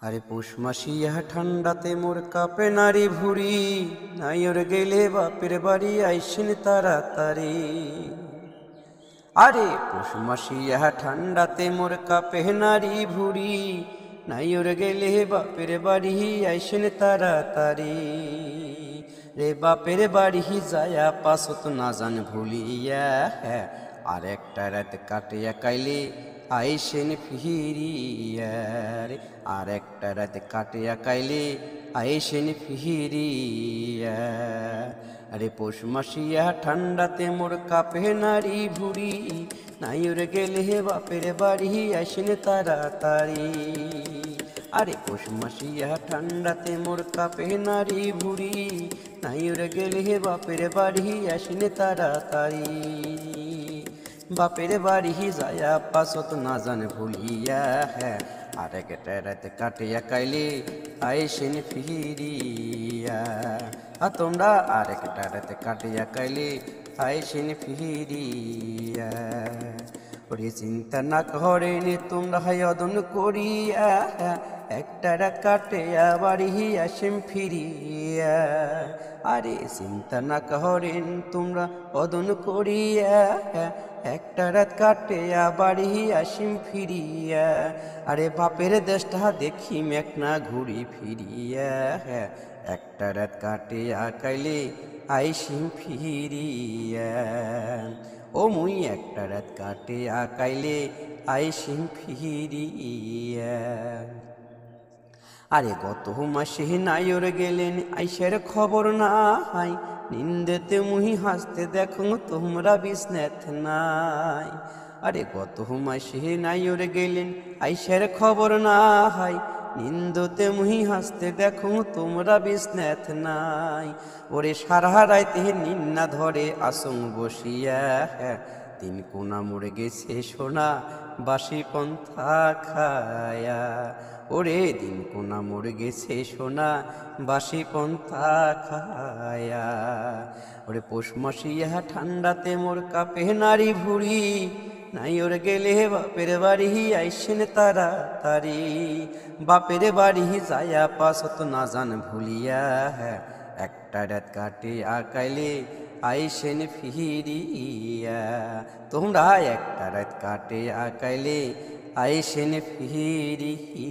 আরে পৌষ মাসিয়া ঠান্ডাতে মোর কাপে নারী ভুরি, নাইর গেলে বাপের বাড়ি আইসেন তাড়াতাড়ি। আরে পৌষ মাসিয়া ঠান্ডাতে মোর কাপে নারী ভুরি, নাইর গেলে বাপের বাড়ি আইসেন তাড়াতাড়ি। রে বাপের বাড়ি যায়া পাশত না জান ভুলিয়া, আর একটা রাত কাটিয়া কাইলে আইসেন ফিরিয়া। রে আর একটা রাত কাটিয়া কাইলে আইসেন ফিরিয়া। আরে পৌষ মাসিয়া ঠান্ডাতে মোর কাপে নারী ভুরি, নাইর গেলে বাপের বাড়ি আইসেন তাড়াতাড়ি। আরে পৌষ মাসিয়া ঠান্ডাতে মোর কাপে নারী ভুরি, নাইর গেলে বাপের বাড়ি আইসেন তাড়াতাড়ি। বাপের বাড়ি যায়া পাশত না জান ভুলিয়া, আর একটা রাত কাটিয়া কাইলে আইসেন ফিরিয়া। তোমরা আর একটা রাত কাটিয়া কাইলে আইসেন ফিরিয়া। ওরে চিন্তা না করেন তোমরা অদন করিয়া, একটা রাত কাটিয়া বাড়ি আসেন ফিরিয়া। আরে চিন্তা না করেন তোমরা অদন করিয়া, একটা রাত কাটিয়া বাড়ি আসিম ফিরিয়া। আরে বাপের দেশটা দেখি মেঘনা ঘুরি ফিরিয়া, একটা রাত কাটিয়া কাইলে আইসিম ফিরিয়া। ও মুই একটা রাত কাটিয়া কাইলে আইসিম ফিরিয়া। আরে গত মাসে নাইর গেলেন আইসের খবর নাই, নিন্দেতে মুহি হাসতে দেখো তোমরা বিস্নেত নাই। আরে গত মাসে নাইর গেলেন আইসের খবর নাই, নিন্দতে মুহি হাসতে দেখো তোমরা বিস্নেত নাই। ওরে সারা রাইতে নিন্না ধরে আসং বসিয়া, তিন কোনা মরে গেছে সোনা বাসি পন্থা খায়া। ওরে দিন কোনা মরে গেছে সোনা বাসি পন্থা খায়া। ওরে পৌষ মাসিয়া ঠান্ডাতে মোর কাপে নারী ভুরি, নাইর গেলে বাপের বাড়ি আইসেন তাড়াতাড়ি। বাপের বাড়ি যায়া পাশত না জান ভুলিয়া, একটা রাত কাটিয়া কাইলে আইসেন ফিরিয়া। তোমরা একটা রাত কাটিয়া কাইলে আইসেন ফিরিয়া।